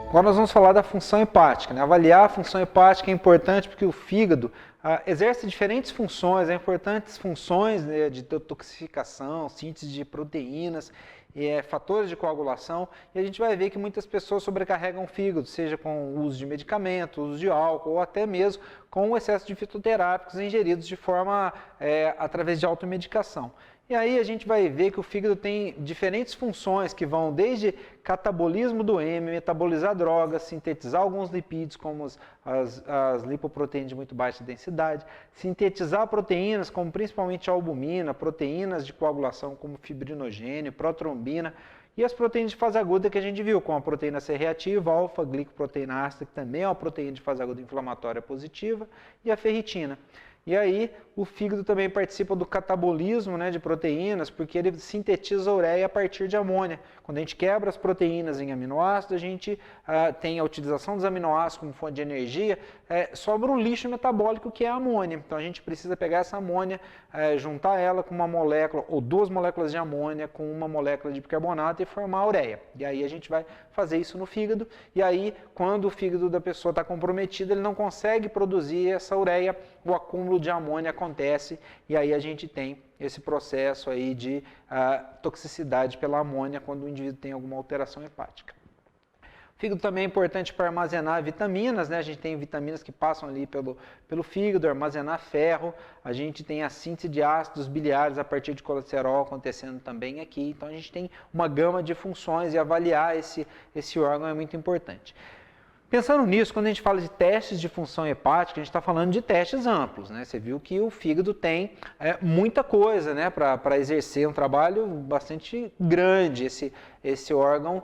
Agora nós vamos falar da função hepática, né? Avaliar a função hepática é importante porque o fígado exerce diferentes funções, importantes funções, né, de detoxificação, síntese de proteínas, fatores de coagulação, e a gente vai ver que muitas pessoas sobrecarregam o fígado, seja com o uso de medicamentos, uso de álcool, ou até mesmo com o excesso de fitoterápicos ingeridos de forma através de automedicação. E aí a gente vai ver que o fígado tem diferentes funções que vão desde catabolismo do hêmio, metabolizar drogas, sintetizar alguns lipídios como as lipoproteínas de muito baixa densidade, sintetizar proteínas como principalmente a albumina, proteínas de coagulação como fibrinogênio, protrombina e as proteínas de fase aguda que a gente viu, como a proteína C reativa, alfa-glicoproteína ácida, que também é uma proteína de fase aguda inflamatória positiva, e a ferritina. E aí, o fígado também participa do catabolismo, né, de proteínas, porque ele sintetiza ureia a partir de amônia. Quando a gente quebra as proteínas em aminoácidos, a gente tem a utilização dos aminoácidos como fonte de energia, sobra um lixo metabólico que é a amônia. Então, a gente precisa pegar essa amônia, juntar ela com uma molécula, ou duas moléculas de amônia com uma molécula de bicarbonato e formar a ureia. E aí, a gente vai fazer isso no fígado. E aí, quando o fígado da pessoa está comprometido, ele não consegue produzir essa ureia, o acúmulo de amônia acontece e aí a gente tem esse processo aí de toxicidade pela amônia quando o indivíduo tem alguma alteração hepática. O fígado também é importante para armazenar vitaminas, né? A gente tem vitaminas que passam ali pelo fígado, armazenar ferro, a gente tem a síntese de ácidos biliares a partir de colesterol acontecendo também aqui, então a gente tem uma gama de funções e avaliar esse órgão é muito importante. Pensando nisso, quando a gente fala de testes de função hepática, a gente está falando de testes amplos, né? Você viu que o fígado tem muita coisa, né, para exercer um trabalho bastante grande, esse órgão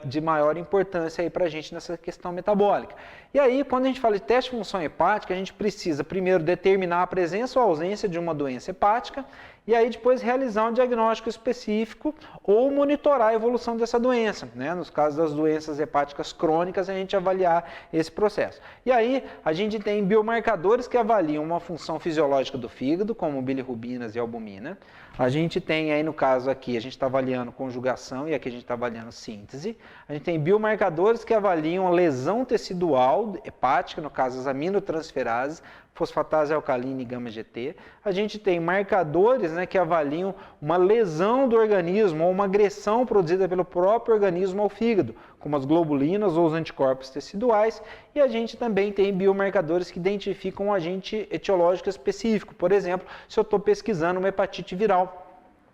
de maior importância para a gente nessa questão metabólica. E aí, quando a gente fala de teste de função hepática, a gente precisa primeiro determinar a presença ou ausência de uma doença hepática, e aí depois realizar um diagnóstico específico ou monitorar a evolução dessa doença, né? Nos casos das doenças hepáticas crônicas, a gente avaliar esse processo. E aí a gente tem biomarcadores que avaliam uma função fisiológica do fígado, como bilirrubinas e albumina. A gente tem aí, no caso aqui, a gente está avaliando conjugação e aqui a gente está avaliando síntese. A gente tem biomarcadores que avaliam a lesão tecidual hepática, no caso as aminotransferases, fosfatase alcalina e gama-GT. A gente tem marcadores, né, que avaliam uma lesão do organismo ou uma agressão produzida pelo próprio organismo ao fígado, como as globulinas ou os anticorpos teciduais. E a gente também tem biomarcadores que identificam um agente etiológico específico. Por exemplo, se eu estou pesquisando uma hepatite viral,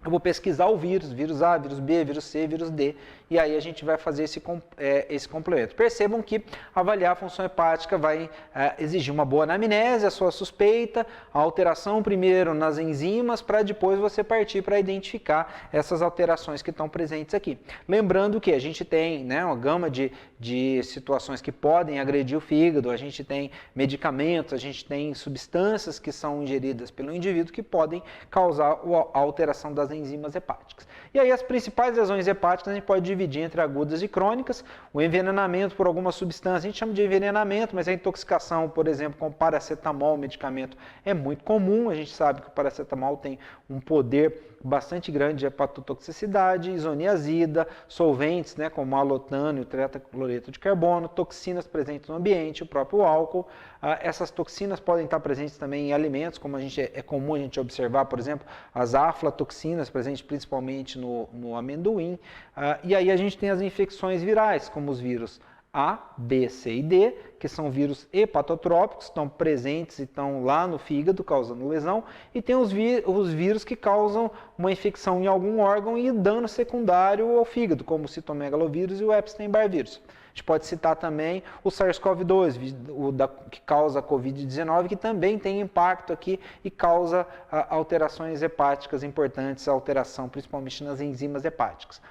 eu vou pesquisar o vírus A, vírus B, vírus C, vírus D, e aí a gente vai fazer esse complemento. Percebam que avaliar a função hepática vai exigir uma boa anamnese, a sua suspeita, a alteração primeiro nas enzimas, para depois você partir para identificar essas alterações que estão presentes aqui. Lembrando que a gente tem, né, uma gama de situações que podem agredir o fígado, a gente tem medicamentos, a gente tem substâncias que são ingeridas pelo indivíduo que podem causar a alteração das enzimas hepáticas. E aí as principais lesões hepáticas a gente pode dividir entre agudas e crônicas. O envenenamento por alguma substância, a gente chama de envenenamento, mas a intoxicação, por exemplo, com paracetamol, medicamento, é muito comum. A gente sabe que o paracetamol tem um poder bastante grande de hepatotoxicidade, isoniazida, solventes, né, como malotano e o tetracloreto de carbono, toxinas presentes no ambiente, o próprio álcool. Essas toxinas podem estar presentes também em alimentos, como é comum a gente observar, por exemplo, as aflatoxinas presentes principalmente no amendoim. E aí a gente tem as infecções virais, como os vírus A, B, C e D, que são vírus hepatotrópicos, estão presentes e estão lá no fígado, causando lesão, e tem os vírus que causam uma infecção em algum órgão e dano secundário ao fígado, como o citomegalovírus e o Epstein-Barr vírus. A gente pode citar também o SARS-CoV-2, que causa a Covid-19, que também tem impacto aqui e causa alterações hepáticas importantes, alteração principalmente nas enzimas hepáticas.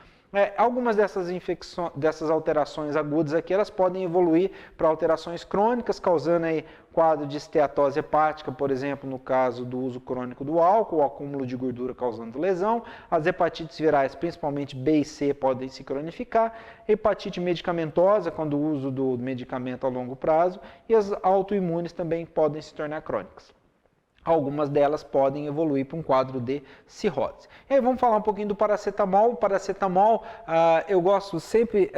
Algumas dessas alterações agudas aqui, elas podem evoluir para alterações crônicas, causando aí quadro de esteatose hepática, por exemplo, no caso do uso crônico do álcool, o acúmulo de gordura causando lesão. As hepatites virais, principalmente B e C, podem se cronificar. Hepatite medicamentosa, quando o uso do medicamento a longo prazo. E as autoimunes também podem se tornar crônicas. algumas delas podem evoluir para um quadro de cirrose. E aí vamos falar um pouquinho do paracetamol. O paracetamol, eu gosto sempre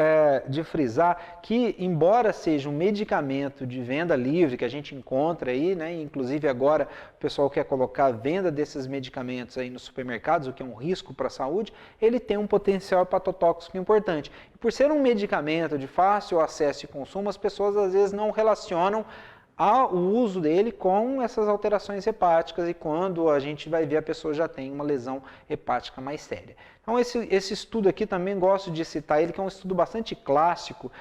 de frisar que, embora seja um medicamento de venda livre que a gente encontra aí, né, inclusive agora o pessoal quer colocar a venda desses medicamentos aí nos supermercados, o que é um risco para a saúde, ele tem um potencial hepatotóxico importante. E por ser um medicamento de fácil acesso e consumo, as pessoas às vezes não relacionam o uso dele com essas alterações hepáticas e quando a gente vai ver a pessoa já tem uma lesão hepática mais séria. Então esse estudo aqui também gosto de citar ele, que é um estudo bastante clássico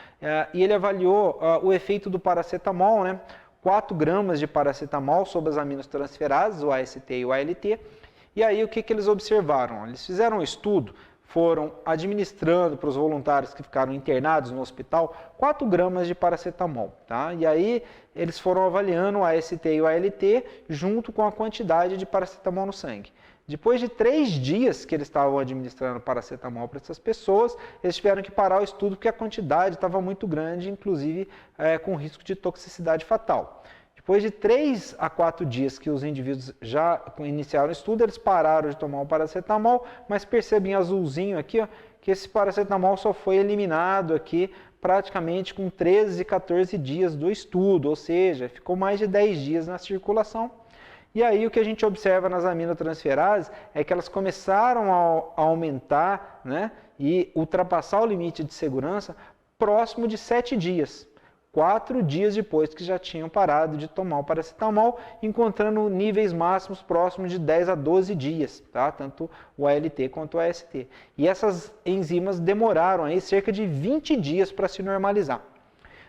e ele avaliou o efeito do paracetamol, né? 4 gramas de paracetamol sobre as aminotransferases, o AST e o ALT, e aí o que eles observaram? Eles fizeram um estudo, foram administrando para os voluntários que ficaram internados no hospital 4 gramas de paracetamol, tá? E aí eles foram avaliando o AST e o ALT junto com a quantidade de paracetamol no sangue. Depois de 3 dias que eles estavam administrando paracetamol para essas pessoas, eles tiveram que parar o estudo porque a quantidade estava muito grande, inclusive com risco de toxicidade fatal. Depois de 3 a 4 dias que os indivíduos já iniciaram o estudo, eles pararam de tomar o paracetamol, mas percebem azulzinho aqui, ó, que esse paracetamol só foi eliminado aqui praticamente com 13 e 14 dias do estudo, ou seja, ficou mais de 10 dias na circulação. E aí o que a gente observa nas aminotransferases é que elas começaram a aumentar, né, e ultrapassar o limite de segurança próximo de 7 dias. 4 dias depois que já tinham parado de tomar o paracetamol, encontrando níveis máximos próximos de 10 a 12 dias, tá? Tanto o ALT quanto o AST. E essas enzimas demoraram aí cerca de 20 dias para se normalizar.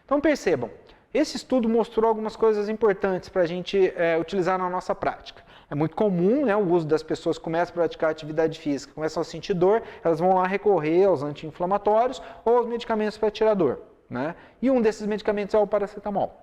Então percebam, esse estudo mostrou algumas coisas importantes para a gente utilizar na nossa prática. É muito comum, né, o uso das pessoas que começam a praticar atividade física, começam a sentir dor, elas vão lá recorrer aos anti-inflamatórios ou aos medicamentos para tirar dor. Né? E um desses medicamentos é o paracetamol.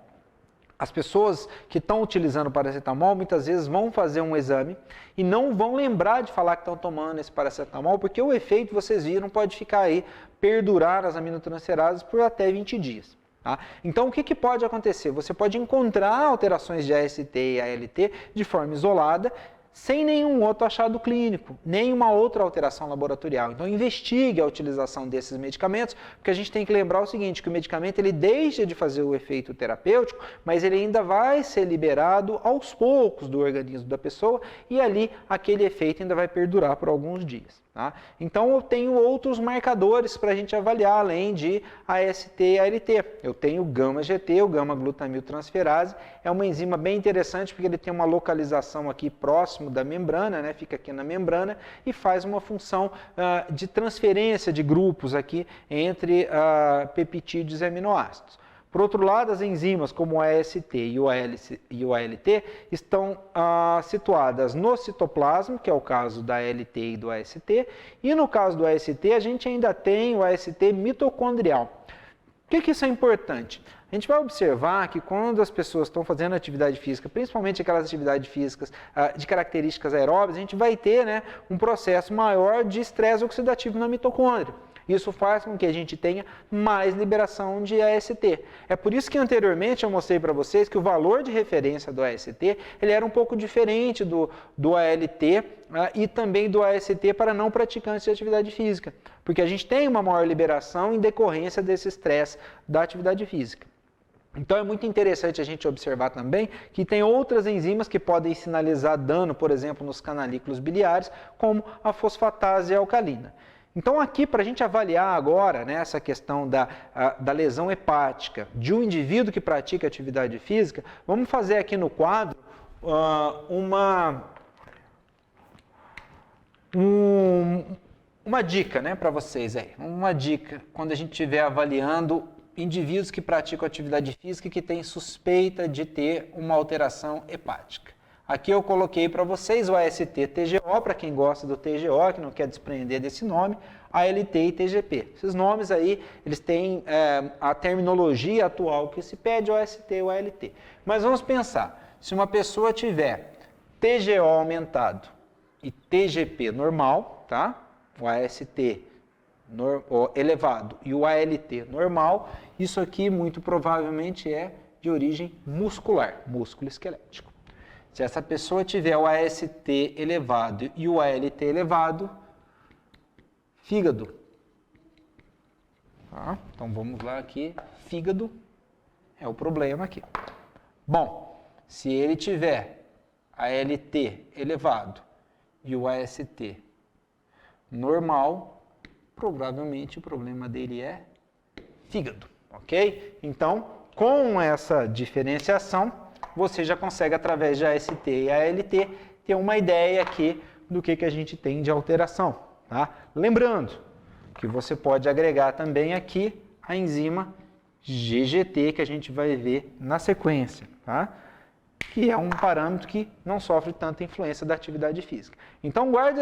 As pessoas que estão utilizando paracetamol muitas vezes vão fazer um exame e não vão lembrar de falar que estão tomando esse paracetamol, porque o efeito, vocês viram, pode ficar aí, perdurar nas aminotransferases por até 20 dias. Tá? Então, o que pode acontecer? Você pode encontrar alterações de AST e ALT de forma isolada, sem nenhum outro achado clínico, nenhuma outra alteração laboratorial. Então, investigue a utilização desses medicamentos, porque a gente tem que lembrar o seguinte, que o medicamento ele deixa de fazer o efeito terapêutico, mas ele ainda vai ser liberado aos poucos do organismo da pessoa e ali aquele efeito ainda vai perdurar por alguns dias. Tá? Então, eu tenho outros marcadores para a gente avaliar, além de AST e ALT. Eu tenho o gama-GT, o gama-glutamiltransferase, é uma enzima bem interessante porque ele tem uma localização aqui próximo da membrana, né? Fica aqui na membrana e faz uma função de transferência de grupos aqui entre peptídeos e aminoácidos. Por outro lado, as enzimas como o AST e o ALT estão situadas no citoplasma, que é o caso da ALT e do AST, e no caso do AST a gente ainda tem o AST mitocondrial. Por que isso é importante? A gente vai observar que quando as pessoas estão fazendo atividade física, principalmente aquelas atividades físicas de características aeróbias, a gente vai ter, né, um processo maior de estresse oxidativo na mitocôndria. Isso faz com que a gente tenha mais liberação de AST. É por isso que anteriormente eu mostrei para vocês que o valor de referência do AST ele era um pouco diferente do ALT e também do AST para não praticantes de atividade física, porque a gente tem uma maior liberação em decorrência desse estresse da atividade física. Então é muito interessante a gente observar também que tem outras enzimas que podem sinalizar dano, por exemplo, nos canalículos biliares, como a fosfatase alcalina. Então aqui, para a gente avaliar agora, né, essa questão da lesão hepática de um indivíduo que pratica atividade física, vamos fazer aqui no quadro uma dica, né, para vocês aí. Uma dica quando a gente estiver avaliando indivíduos que praticam atividade física e que têm suspeita de ter uma alteração hepática. Aqui eu coloquei para vocês o AST-TGO, para quem gosta do TGO, que não quer desprender desse nome, ALT e TGP. Esses nomes aí, eles têm a terminologia atual que se pede, o AST e o ALT. Mas vamos pensar, se uma pessoa tiver TGO aumentado e TGP normal, tá? O AST elevado e o ALT normal, isso aqui muito provavelmente é de origem muscular, músculo esquelético. Se essa pessoa tiver o AST elevado e o ALT elevado, fígado. Tá? Então vamos lá aqui, fígado é o problema aqui. Bom, se ele tiver ALT elevado e o AST normal, provavelmente o problema dele é fígado, ok? Então, com essa diferenciação, você já consegue, através de AST e ALT, ter uma ideia aqui do que a gente tem de alteração, tá? Lembrando que você pode agregar também aqui a enzima GGT, que a gente vai ver na sequência, tá? Que é um parâmetro que não sofre tanta influência da atividade física. Então, guarde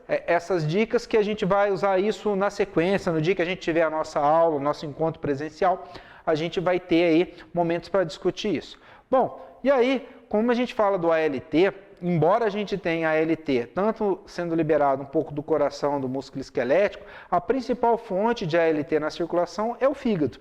essas dicas que a gente vai usar isso na sequência, no dia que a gente tiver a nossa aula, o nosso encontro presencial, a gente vai ter aí momentos para discutir isso. Bom, e aí, como a gente fala do ALT, embora a gente tenha ALT, tanto sendo liberado um pouco do coração, do músculo esquelético, a principal fonte de ALT na circulação é o fígado.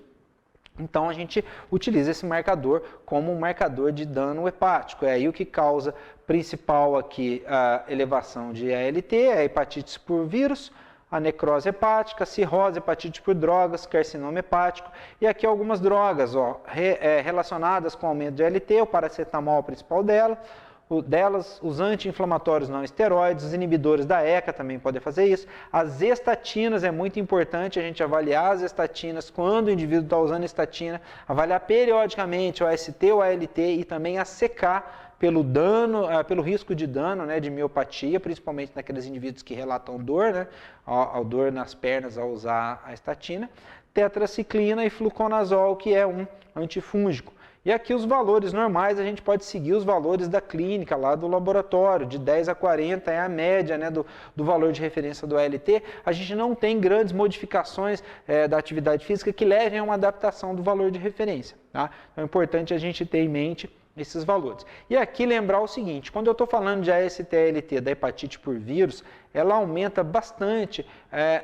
Então, a gente utiliza esse marcador como um marcador de dano hepático. É aí o que causa principal aqui a elevação de ALT, a hepatite por vírus, a necrose hepática, a cirrose, hepatite por drogas, carcinoma hepático. E aqui algumas drogas relacionadas com o aumento de ALT, o paracetamol é o principal delas, os anti-inflamatórios não esteroides, os inibidores da ECA também podem fazer isso. As estatinas, é muito importante a gente avaliar as estatinas quando o indivíduo está usando estatina, avaliar periodicamente o AST, o ALT e também a CK pelo dano, pelo risco de dano, né, de miopatia, principalmente naqueles indivíduos que relatam dor, né, a dor nas pernas ao usar a estatina. Tetraciclina e fluconazol, que é um antifúngico. E aqui os valores normais, a gente pode seguir os valores da clínica, lá do laboratório, de 10 a 40 é a média, né, do valor de referência do ALT. A gente não tem grandes modificações da atividade física que levem a uma adaptação do valor de referência. Tá? Então é importante a gente ter em mente esses valores. E aqui lembrar o seguinte, quando eu estou falando de AST-ALT da hepatite por vírus, ela aumenta bastante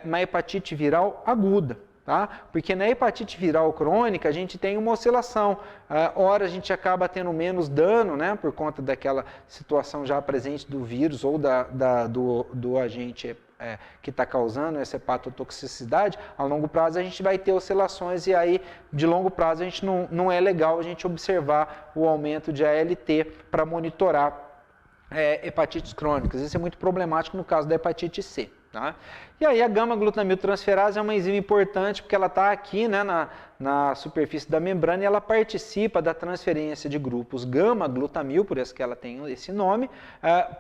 na hepatite viral aguda. Tá? Porque na hepatite viral crônica a gente tem uma oscilação, ora a gente acaba tendo menos dano, né, por conta daquela situação já presente do vírus ou do agente que está causando essa hepatotoxicidade. A longo prazo a gente vai ter oscilações e aí de longo prazo a gente não é legal a gente observar o aumento de ALT para monitorar hepatites crônicas. Isso é muito problemático no caso da hepatite C. Tá? E aí a gama-glutamiltransferase é uma enzima importante porque ela está aqui, né, na superfície da membrana e ela participa da transferência de grupos gama-glutamil, por isso que ela tem esse nome,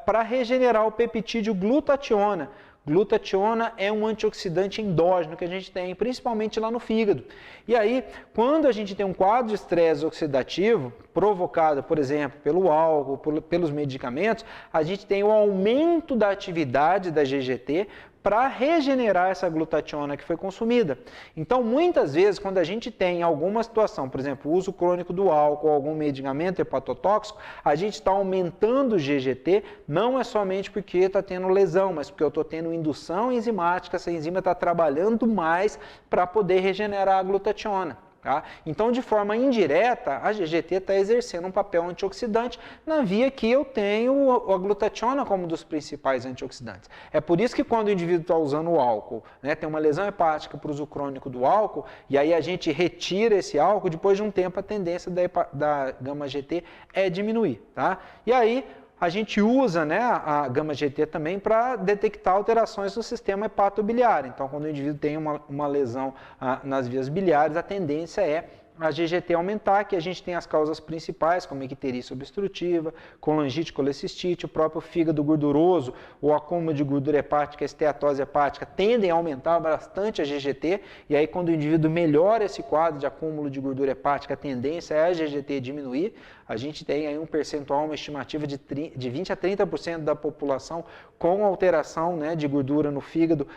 para regenerar o peptídeo glutationa. Glutationa é um antioxidante endógeno que a gente tem, principalmente lá no fígado. E aí, quando a gente tem um quadro de estresse oxidativo, provocado, por exemplo, pelo álcool, pelos medicamentos, a gente tem o aumento da atividade da GGT para regenerar essa glutationa que foi consumida. Então, muitas vezes, quando a gente tem alguma situação, por exemplo, o uso crônico do álcool ou algum medicamento hepatotóxico, a gente está aumentando o GGT, não é somente porque está tendo lesão, mas porque eu estou tendo indução enzimática, essa enzima está trabalhando mais para poder regenerar a glutationa. Tá? Então, de forma indireta, a GGT está exercendo um papel antioxidante na via que eu tenho a glutationa como um dos principais antioxidantes. É por isso que quando o indivíduo está usando o álcool, né, tem uma lesão hepática por uso crônico do álcool, e aí a gente retira esse álcool, depois de um tempo a tendência da gama-GT é diminuir. Tá? E aí a gente usa, né, a gama-GT também para detectar alterações no sistema hepatobiliar. Então, quando o indivíduo tem uma lesão nas vias biliares, a tendência é a GGT aumentar, que a gente tem as causas principais, como icterícia obstrutiva, colangite, colecistite, o próprio fígado gorduroso, o acúmulo de gordura hepática, a esteatose hepática, tendem a aumentar bastante a GGT, e aí quando o indivíduo melhora esse quadro de acúmulo de gordura hepática, a tendência é a GGT diminuir. A gente tem aí um percentual, uma estimativa de 20 a 30% da população com alteração, né, de gordura no fígado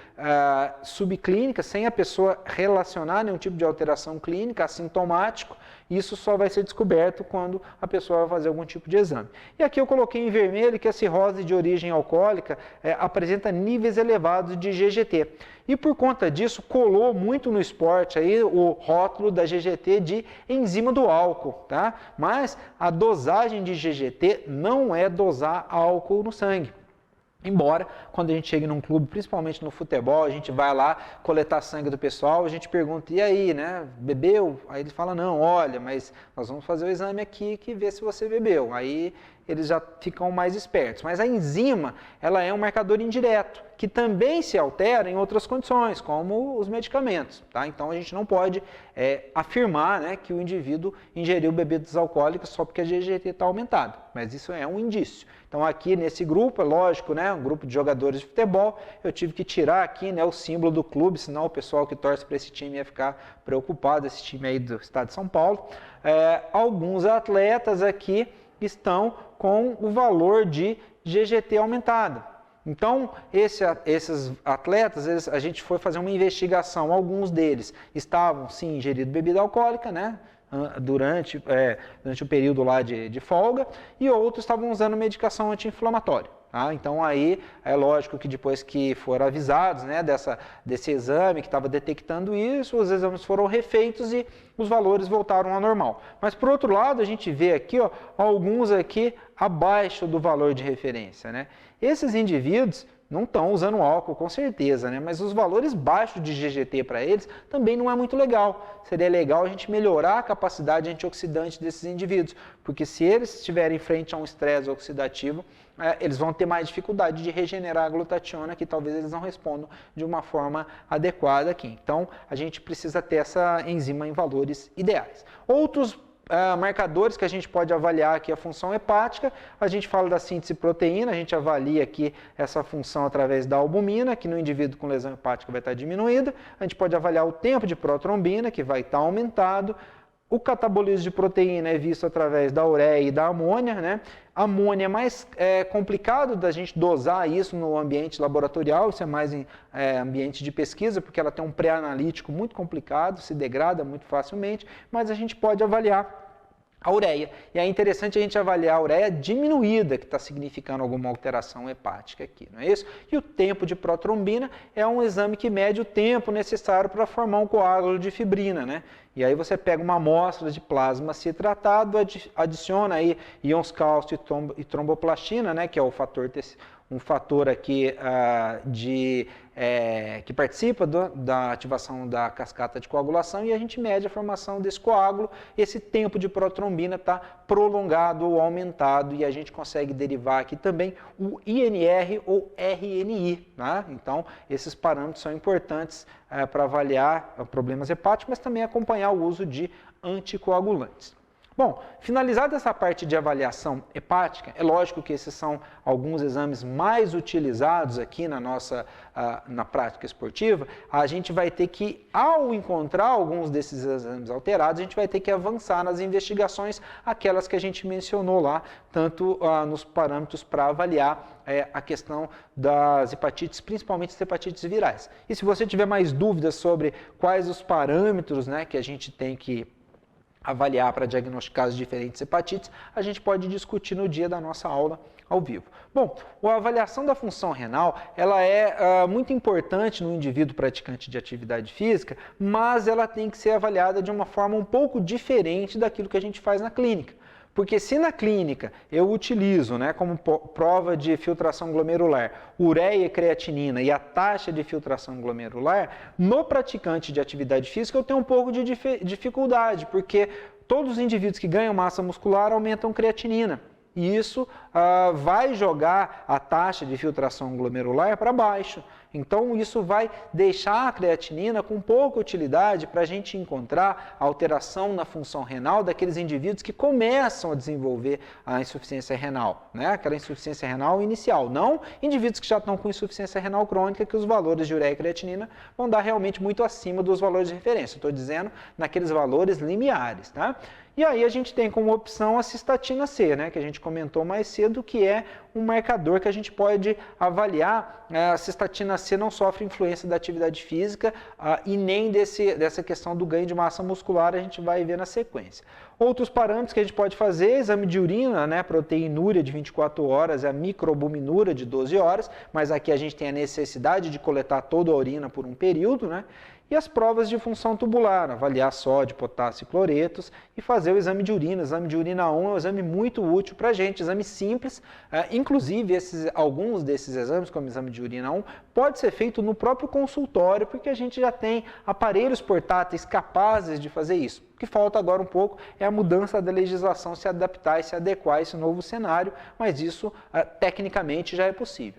subclínica, sem a pessoa relacionar nenhum tipo de alteração clínica, assintomática, traumático. Isso só vai ser descoberto quando a pessoa vai fazer algum tipo de exame. E aqui eu coloquei em vermelho que a cirrose de origem alcoólica apresenta níveis elevados de GGT. E por conta disso, colou muito no esporte aí o rótulo da GGT de enzima do álcool, tá? Mas a dosagem de GGT não é dosar álcool no sangue. Embora, quando a gente chega num clube, principalmente no futebol, a gente vai lá coletar sangue do pessoal, a gente pergunta, e aí, né, bebeu? Aí ele fala, não, olha, mas nós vamos fazer o exame aqui que vê se você bebeu. Aí eles já ficam mais espertos. Mas a enzima, ela é um marcador indireto, que também se altera em outras condições, como os medicamentos, tá? Então a gente não pode afirmar, né, que o indivíduo ingeriu bebidas alcoólicas só porque a GGT está aumentada, mas isso é um indício. Então aqui nesse grupo, é lógico, né, um grupo de jogadores de futebol, eu tive que tirar aqui, né, o símbolo do clube, senão o pessoal que torce para esse time ia ficar preocupado, esse time aí do estado de São Paulo. Alguns atletas aqui estão com o valor de GGT aumentado. Então, esses atletas, a gente foi fazer uma investigação, alguns deles estavam sim ingerindo bebida alcoólica, né? Durante o período lá de folga, e outros estavam usando medicação anti-inflamatória. Tá? Então aí é lógico que depois que foram avisados, né, desse exame que estava detectando isso, os exames foram refeitos e os valores voltaram ao normal. Mas por outro lado, a gente vê aqui alguns aqui abaixo do valor de referência. Né? Esses indivíduos não estão usando álcool, com certeza, né? Mas os valores baixos de GGT para eles também não é muito legal. Seria legal a gente melhorar a capacidade antioxidante desses indivíduos, porque se eles estiverem frente a um estresse oxidativo, eles vão ter mais dificuldade de regenerar a glutationa, que talvez eles não respondam de uma forma adequada aqui. Então, a gente precisa ter essa enzima em valores ideais. Outros marcadores que a gente pode avaliar aqui a função hepática, a gente fala da síntese proteína, a gente avalia aqui essa função através da albumina, que no indivíduo com lesão hepática vai estar diminuída, a gente pode avaliar o tempo de protrombina, que vai estar aumentado, o catabolismo de proteína é visto através da ureia e da amônia, né? A amônia é mais complicado da gente dosar isso no ambiente laboratorial, isso é mais em ambiente de pesquisa, porque ela tem um pré-analítico muito complicado, se degrada muito facilmente, mas a gente pode avaliar a ureia. E é interessante a gente avaliar a ureia diminuída, que está significando alguma alteração hepática aqui, não é isso? E o tempo de protrombina é um exame que mede o tempo necessário para formar um coágulo de fibrina, né? E aí você pega uma amostra de plasma citratado, adiciona aí íons cálcio e tromboplastina, né, que é o fator um fator aqui que participa da ativação da cascata de coagulação, e a gente mede a formação desse coágulo. Esse tempo de protrombina está prolongado ou aumentado, e a gente consegue derivar aqui também o INR ou RNI. Tá? Então, esses parâmetros são importantes para avaliar problemas hepáticos, mas também acompanhar o uso de anticoagulantes. Bom, finalizada essa parte de avaliação hepática, é lógico que esses são alguns exames mais utilizados aqui na prática esportiva. A gente vai ter que, ao encontrar alguns desses exames alterados, a gente vai ter que avançar nas investigações, aquelas que a gente mencionou lá, tanto nos parâmetros para avaliar a questão das hepatites, principalmente as hepatites virais. E se você tiver mais dúvidas sobre quais os parâmetros, né, que a gente tem que avaliar para diagnosticar as diferentes hepatites, a gente pode discutir no dia da nossa aula ao vivo. Bom, a avaliação da função renal, ela é muito importante no indivíduo praticante de atividade física, mas ela tem que ser avaliada de uma forma um pouco diferente daquilo que a gente faz na clínica. Porque se na clínica eu utilizo, né, como prova de filtração glomerular, ureia e creatinina e a taxa de filtração glomerular, no praticante de atividade física eu tenho um pouco de dificuldade, porque todos os indivíduos que ganham massa muscular aumentam creatinina. E isso vai jogar a taxa de filtração glomerular para baixo. Então, isso vai deixar a creatinina com pouca utilidade para a gente encontrar a alteração na função renal daqueles indivíduos que começam a desenvolver a insuficiência renal, né? Aquela insuficiência renal inicial, não indivíduos que já estão com insuficiência renal crônica, que os valores de ureia e creatinina vão dar realmente muito acima dos valores de referência. Estou dizendo naqueles valores limiares, tá? E aí a gente tem como opção a cistatina C, né, que a gente comentou mais cedo, cedo, que é um marcador que a gente pode avaliar se a cistatina C não sofre influência da atividade física e nem dessa questão do ganho de massa muscular, a gente vai ver na sequência. Outros parâmetros que a gente pode fazer, exame de urina, né, proteinúria de 24 horas, a microalbuminúria de 12 horas, mas aqui a gente tem a necessidade de coletar toda a urina por um período, né? E as provas de função tubular, avaliar sódio, potássio e cloretos e fazer o exame de urina. O exame de urina 1 é um exame muito útil para a gente, exame simples. Inclusive, alguns desses exames, como o exame de urina 1, pode ser feito no próprio consultório, porque a gente já tem aparelhos portáteis capazes de fazer isso. O que falta agora um pouco é a mudança da legislação, se adaptar e se adequar a esse novo cenário, mas isso tecnicamente já é possível.